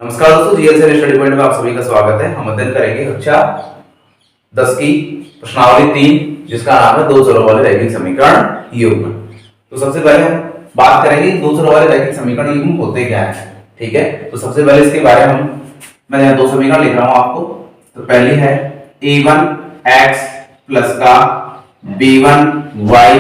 नमस्कार दोस्तों, GLC study point में आप सभी का स्वागत है। हम अध्ययन करेंगे कक्षा 10 की प्रश्नावली 3, जिसका नाम है दो चरों वाले रैखिक समीकरण युग्म। तो सबसे पहले हम बात करेंगे दो चरों वाले रैखिक समीकरण युग्म होते क्या है। ठीक है, तो सबसे पहले इसके बारे में मैं यहाँ दो समीकरण लिख रहा हूँ आपको। तो पहली है a1x प्लस का b1y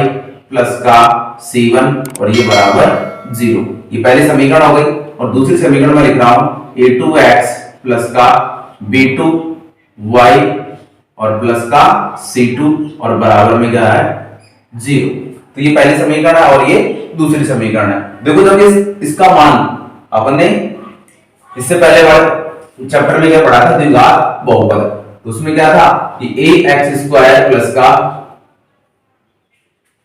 प्लस का c1 और ये बराबर 0। ये पहली समीकरण हो गई। और दूसरी समीकरण में लिख रहा हूं a2x प्लस का b2y और प्लस का c2 और बराबर में क्या है 0। तो ये पहली समीकरण है और ये दूसरी समीकरण है। देखो जब इसका मान अपन ने इससे पहले वाले चैप्टर में क्या पढ़ा था, द्विघात बहुपद। तो उसमें क्या था कि ax² प्लस का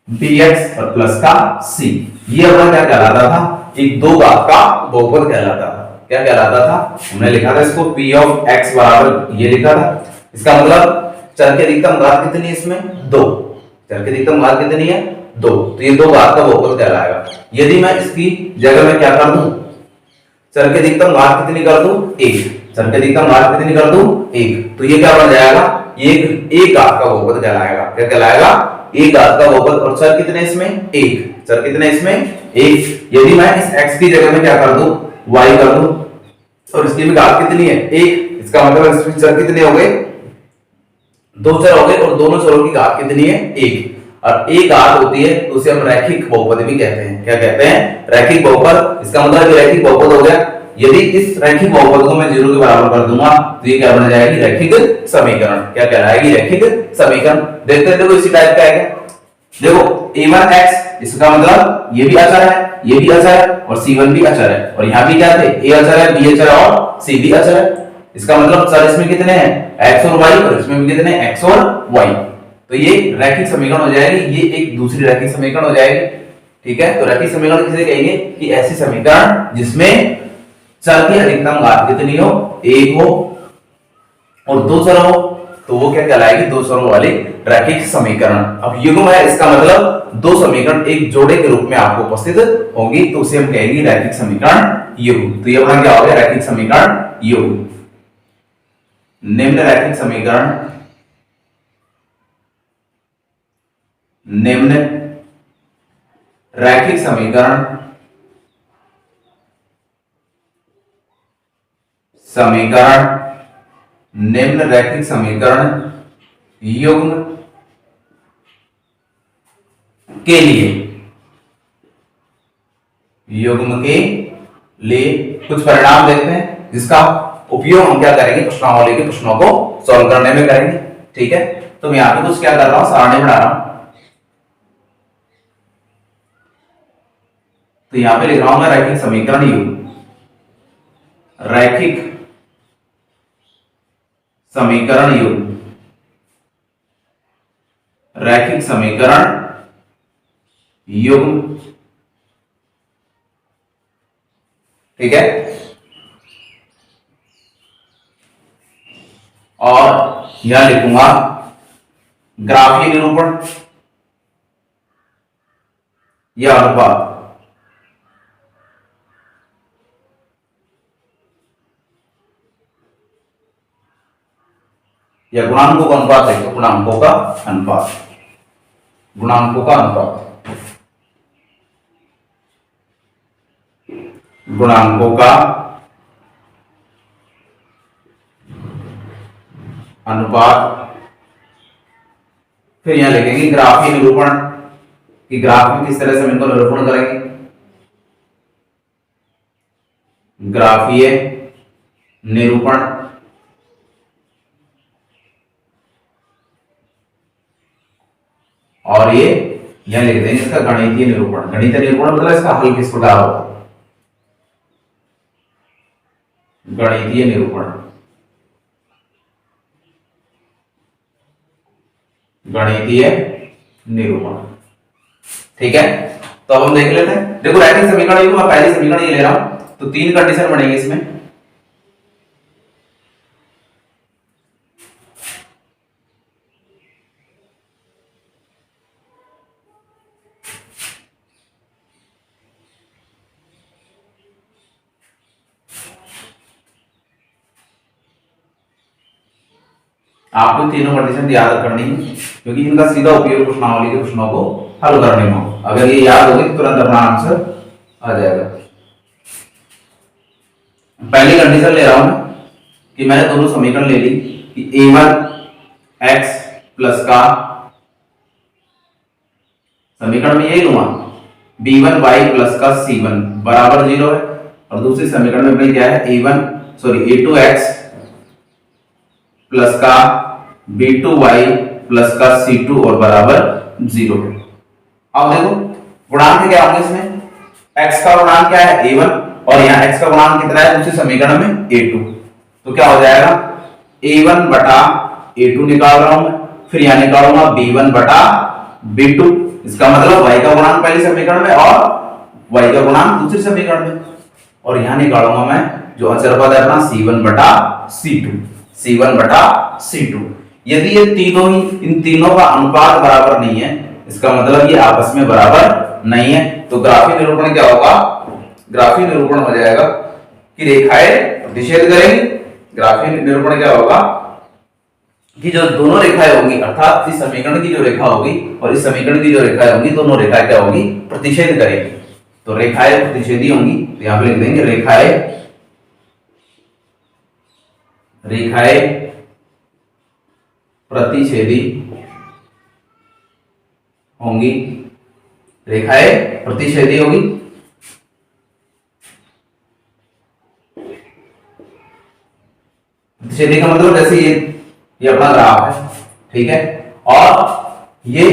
bx और प्लस का c, ये अपना क्या कहलाता था, एक दो घात का बहुपद कहलाता था। क्या कहलाता था, हमने लिखा था इसको p ऑफ x बराबर ये लिखा था। इसका मतलब चर की अधिकतम घात कितनी है इसमें 2। चर की अधिकतम घात कितनी है 2, तो ये दो घात का बहुपद कहलाएगा। यदि मैं इसकी जगह में क्या कर दूं, चर की अधिकतम घात कितनी कर दूं 1, चर की अधिकतम घात कितनी कर दूं 1, तो ये क्या बन जाएगा, ये एक घात का बहुपद कहलाएगा। क्या कहलाएगा, एक घात का बहुपद। और चर कितने इसमें 1, चर कितने इसमें 1। यदि मैं इस x की जगह में क्या कर दूं y कर दूं, और इसकी भी घात कितनी है 1, इसका मतलब इसमें चर कितने हो गए, दो चर हो गए और दोनों चरों की घात कितनी है 1। और एक घात होती है तो उसे हम रैखिक बहुपद भी कहते हैं। क्या कहते हैं, रैखिक बहुपद। इसका मतलब रैखिक बहुपद हो गया। यदि इस रैखिक बहुपद को मैं 0 के बराबर कर दूंगा तो ये क्या बन जाएगी, रैखिक समीकरण। क्या कहलाएगी, रैखिक समीकरण। देखते हैं, देखो इसी टाइप का है क्या। देखो a1x, इसका मतलब ये भी अचर है, ये भी अचर है और c1 भी अचर है। और यहाँ भी क्या थे, a अचर है, b अचर है और c भी अचर है। इसका मतलब चर इसमें कितने हैं x और y, और इसमें भी कितने x और y। तो ये रैखिक समीकरण हो जाएगी, ये एक दूसरी रैखिक समीकरण हो जाएगी। ठीक है, तो रैखिक समीकरण किसे कहेंगे कि ऐसी समीकरण जिसमें चर की अधिकतम घात कितनी हो 1 हो और दो चर हो, तो वो क्या कहलाएगी, दो चरों वाली रैखिक समीकरण। अब युग्म है, इसका मतलब दो समीकरण एक जोड़े के रूप में आपको उपस्थित होंगी, तो उसे हम कहेंगे रैखिक समीकरण युग्म। तो ये अपना क्या हो गया, रैखिक समीकरण युग्म। निम्न रैखिक समीकरण, निम्न रैखिक समीकरण निम्न रैखिक समीकरण युग्म के लिए, युग्म के लिए कुछ परिणाम देखते हैं, जिसका उपयोग हम क्या करेंगे, प्रश्नावली के प्रश्नों को सॉल्व करने में करेंगे। ठीक है, तो मैं यहां पे कुछ क्या कर रहा हूं, सारणी बना रहा हूं। तो यहां पे लिख रहा हूं मैं रैखिक समीकरण युग्म, रैखिक समीकरण युग्म, रैखिक समीकरण युग्म। ठीक है, और यहां लिखूंगा ग्राफीय निरूपण या अनुपात। या गुणांकों का अनुपात है, तो गुणांकों का अनुपात, गुणांकों का अनुपात, गुणांकों का अनुपात। फिर यहां लिखेंगे ग्राफीय निरूपण कि ग्राफ में किस तरह से हम इनको निरूपण करेंगे, ग्राफीय निरूपण। और ये यहां लिख देंगे इसका गणितीय निरूपण। गणितीय निरूपण मतलब इसका हल किस प्रकार होगा, गणितीय निरूपण, गणितीय निरूपण। ठीक है, तो अब हम देख लेते हैं। देखो रैखिक समीकरण युग्म, मैं पहली समीकरण ये ले रहा हूं, तो तीन कंडीशन बनेंगे इसमें। आपको तीनों कंडीशन याद करनी है क्योंकि इनका सीधा उपयोग प्रश्नावली के प्रश्नों को हल करने में हो। अगर ये याद होगी तो तुरंत अपना आंसर आ जाएगा। पहली कंडीशन ले रहा हूं मैं कि मैंने दोनों समीकरण ले ली कि a1 x प्लस का समीकरण में यही लूंगा b1 y प्लस का c1 बराबर 0 है, और दूसरे समीकरण में अपने क्या है a2 x प्लस का b2 y प्लस का c2 और बराबर 0 है। अब देखो गुणांक क्या होंगे इसमें, x का गुणांक क्या है a1 और यहाँ x का गुणांक कितना है दूसरे समीकरण में a2, तो क्या हो जाएगा a1 बटा a2 निकाल रहा हूं मैं, फिर यहाँ निकालूंगा b1 बटा b2, इसका मतलब y का गुणांक पहले समीकरण में और y का गुणांक दूसरे समीकरण में, और यहाँ निकालूंगा मैं जो अचर पद है अपना c1 बटा c2। यदि ये तीनों ही इन तीनों का अनुपात बराबर नहीं है, इसका मतलब ये आपस में बराबर नहीं है, तो ग्राफीय निरूपण क्या होगा, ग्राफीय निरूपण हो जाएगा कि रेखाएं प्रतिच्छेद करेंगी। ग्राफीय निरूपण क्या होगा कि जो दोनों रेखाएं होंगी अर्थात इस समीकरण की जो रेखा होगी और इस समीकरण की जो रेखाएं होंगी दोनों रेखाएं क्या होगी प्रतिच्छेद करेंगी, तो रेखाएं प्रतिच्छेदी होंगी, तो यहां पे लिख देंगे रेखाएं प्रतिच्छेदी होंगी, रेखाएं प्रतिच्छेदी होगी। प्रतिच्छेदी का मतलब जैसे ये अपना ग्राफ है, ठीक है, और ये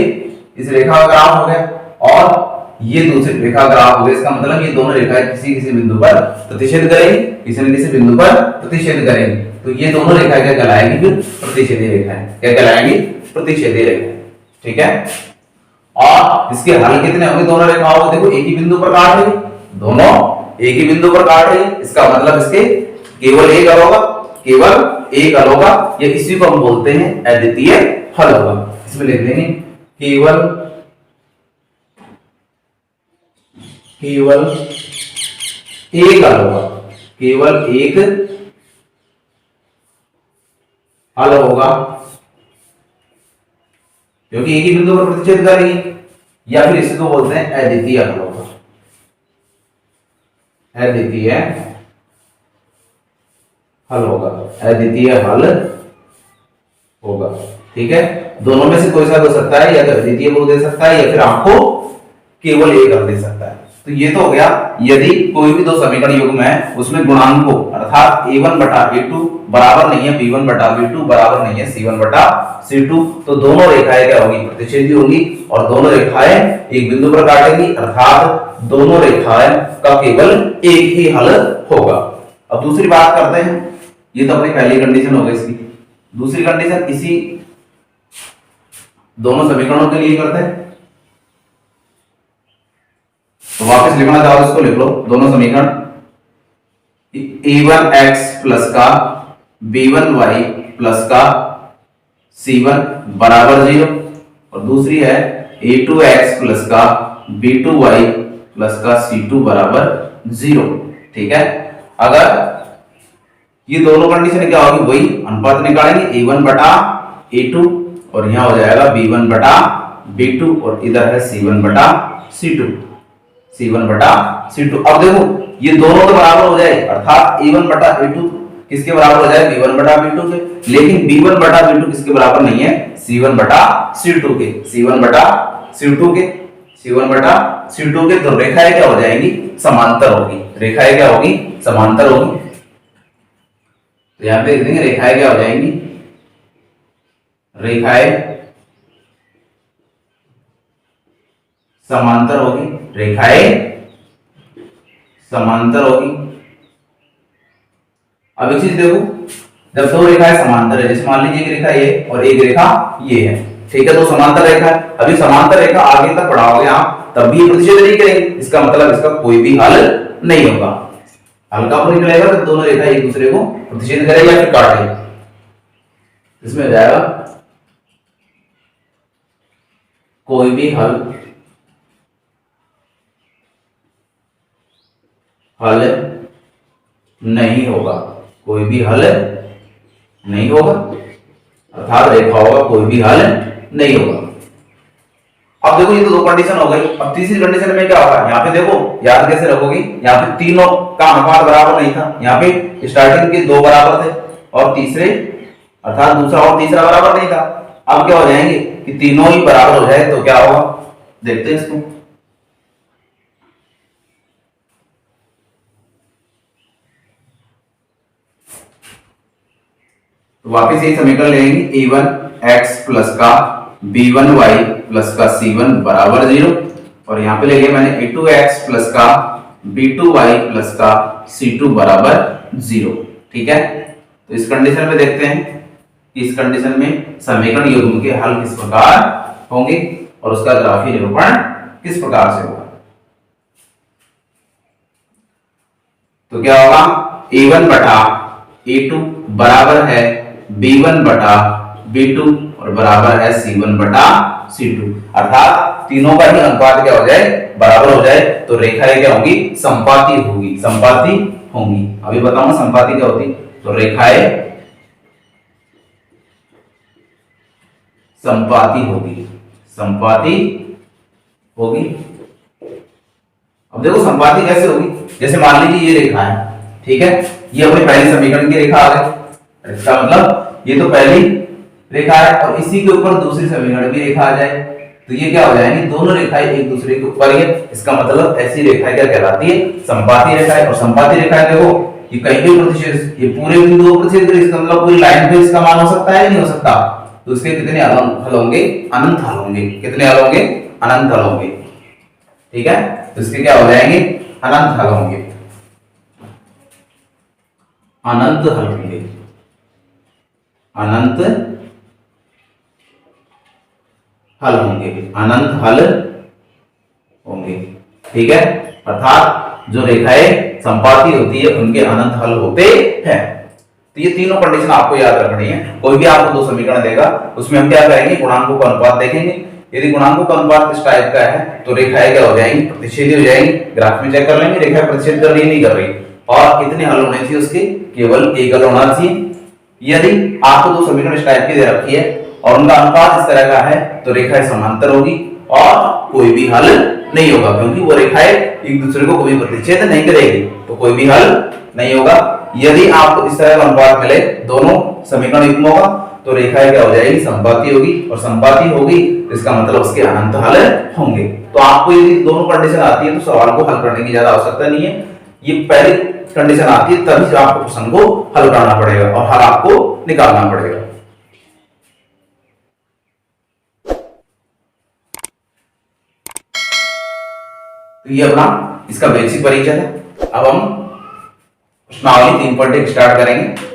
इस रेखा का ग्राफ हो गया और ये दूसरी रेखा ग्राफ हो गया, इसका मतलब ये दोनों रेखाएं किसी किसी बिंदु पर प्रतिच्छेद करेंगी, किसी न किसी बिंदु पर प्रतिच्छेद करेंगी, तो ये दोनों रेखाएं क्या कहलाएंगी फिर प्रतिच्छेदी रेखाएं, क्या कहलाएंगी प्रतिच्छेदी रेखाएं, ठीक है। और इसके हल कितने होंगे दोनों रेखाओं को, देखो एक ही बिंदु पर काट रही, दोनों एक ही बिंदु पर काट रही, इसका मतलब इसके केवल एक हल होगा, केवल एक हल होगा, या इसी को हम बोलते हैं अद्वितीय हल होगा। इसमें लिख देंगे केवल एक हल होगा, केवल एक हल होगा, क्योंकि एक ही बिंदु पर प्रतिच्छेद करेगी, या फिर इसी को बोलते हैं अद्वितीय हल होगा, अद्वितीय हल होगा, अद्वितीय हल होगा, ठीक है। दोनों में से कोई सा हो सकता है, या तो अद्वितीय को दे सकता है या फिर आपको केवल एक हल दे सकता है। तो ये तो हो गया यदि कोई भी दो समीकरण युग्म है उसमें गुणांक को अर्थात a1 बटा a2 बराबर नहीं है b1 बटा b2 बराबर नहीं है c1 बटा c2, तो दोनों रेखाएं क्या होंगी प्रतिच्छेदी होंगी और दोनों रेखाएं एक बिंदु पर काटेंगी, अर्थात दोनों रेखाएं का केवल एक ही हल होगा। अब दूसरी बात करते हैं, ये तो अपनी पहली कंडीशन हो गई इसकी, दूसरी कंडीशन इसी दोनों समीकरणों के लिए करते हैं, तो वापस लिखना चाहो इसको लिख लो दोनों समीकरण, a1x प्लस का b1y प्लस का c1 बराबर 0, और दूसरी है a2x प्लस का b2y प्लस का c2 बराबर 0, ठीक है। अगर ये दोनों कंडीशन क्या होगी वही अनुपात निकालेंगे a1 बटा a2 और यहां हो जाएगा b1 बटा b2 और इधर है c1 बटा c2, c1 बटा c2। अब देखो ये दोनों तो बराबर हो जाए, अर्थात a1 बटा a2 किसके बराबर हो जाए b1 बटा b2 के, लेकिन b1 बटा b2 किसके बराबर नहीं है c1 बटा c2 के, c1 बटा c2 के, c1 बटा c2 के, तो रेखाएं क्या हो जाएंगी समांतर होगी, रेखाएं क्या होगी समांतर होगी, तो यहां पे लिख देंगे रेखाएं क्या हो जाएंगी, रेखाएं समांतर होगी, रेखाएं समांतर होगी। अब एक चीज देखो, जब दो रेखाएं समांतर है, जैसे मान लीजिए एक रेखा ये और एक रेखा ये है, ठीक है, तो समांतर रेखा है, अभी समांतर रेखा आगे तक पढ़ाओगे आप तब भी प्रतिच्छेद नहीं करेंगे, इसका मतलब इसका कोई भी हल नहीं होगा, हल का निकलेगा तो दोनों रेखा एक दूसरे को प्रतिच्छेद करेगी या फिर काटेगी, इसमें हो जाएगा कोई भी हल नहीं होगा, कोई भी हल नहीं होगा। अर्थात रेखा होगा, कोई भी हल नहीं होगा। अब देखो ये तो दो कंडीशन हो गई। अब तीसरी कंडीशन में क्या होगा, यहाँ पे देखो याद कैसे रखोगे, यहाँ पे तीनों का अनुपात बराबर नहीं था, यहाँ पे स्टार्टिंग के दो बराबर थे और तीसरे अर्थात दूसरा और तीसरा बराबर नहीं था। अब क्या हो जाएंगे कि तीनों ही बराबर हो जाए तो क्या होगा, देखते हैं इसको। तो वापिस यही समीकरण लेंगे, a1x प्लस का b1y प्लस का c1 बराबर 0 और यहाँ पे ले लिया मैंने a2x प्लस का b2y प्लस का c2 बराबर 0। ठीक है, तो इस कंडीशन में देखते हैं कि इस कंडीशन में समीकरण युग्म के हल किस प्रकार होंगे और उसका ग्राफीय निरूपण किस प्रकार से होगा। तो क्या होगा, a1 बटा a2 बराबर है b1 बटा b2 और बराबर है c1 बटा c2, अर्थात तीनों का ही अनुपात क्या हो जाए, बराबर हो जाए तो रेखाएं क्या होंगी, संपाती होगी, संपाती होंगी। अभी बताऊंगा संपाती क्या होती, तो रेखाएं संपाती होगी, संपाती होगी। अब देखो संपाती कैसे होगी, जैसे मान लीजिए ये रेखा है, ठीक है, ये अपने पहले समीकरण की रेखा आ गई, इसका मतलब ये तो पहली रेखा है और इसी के ऊपर दूसरी समीकरण की रेखा आ जाए तो ये क्या हो जाएंगी, दोनों रेखाएं एक दूसरे के ऊपर है। इसका मतलब ऐसी रेखा क्या कहलाती है, संपाती रेखाएं। और संपाती रेखाएं देखो ये कहीं भी प्रतिच्छेद, ये पूरे बिंदुओं पर प्रतिच्छेद करे, इसका मतलब पूरी लाइन पे इसका मान हो सकता है या नहीं हो सकता, तो इसके कितने हल होंगे, अनंत हल होंगे। कितने हल होंगे, अनंत हल होंगे। ठीक है, तो इसके क्या हो जाएंगे, अनंत हल होंगे, अनंत हल होंगे, अनंत हल होंगे, अनंत हल होंगे। ठीक है, अर्थात जो रेखाएं संपाती होती है उनके अनंत हल होते हैं। तो ये तीनों कंडीशन आपको याद रखनी है। कोई भी आपको दो समीकरण देगा उसमें हम क्या करेंगे, गुणांकों का अनुपात देखेंगे। यदि गुणांकों का अनुपात इस टाइप का है तो रेखाएं क्या हो जाएंगी, प्रतिच्छेदी हो जाएंगी। ग्राफ में चेक कर लेंगे, रेखा प्रतिच्छेद कर रही नहीं कर रही और कितने हल होने चाहिए उसके, केवल एक हल होना चाहिए। यदि आपको दो समीकरण इस टाइप की दे रखी है और उनका अनुपात इस तरह का है तो रेखाएं समांतर होगी और कोई भी हल नहीं होगा, क्योंकि वो रेखाएं एक दूसरे को कभी प्रतिच्छेद नहीं करेगी, तो कोई भी हल नहीं होगा। यदि आपको इस तरह का अनुपात मिले, दोनों समीकरण युग्म होगा तो रेखाएं क्या हो जाएगी, संपाती होगी और संपाती होगी इसका मतलब उसके अनंत हल होंगे। तो आपको यदि दोनों कंडीशन आती है तो सवाल को हल करने की ज्यादा आवश्यकता नहीं है। ये पहली कंडीशन आती है तभी आपको प्रश्न को हल करना पड़ेगा और हल आपको निकालना पड़ेगा। तो ये अपना इसका बेसिक परिचय है। अब हम प्रश्नावली 3.1 स्टार्ट करेंगे।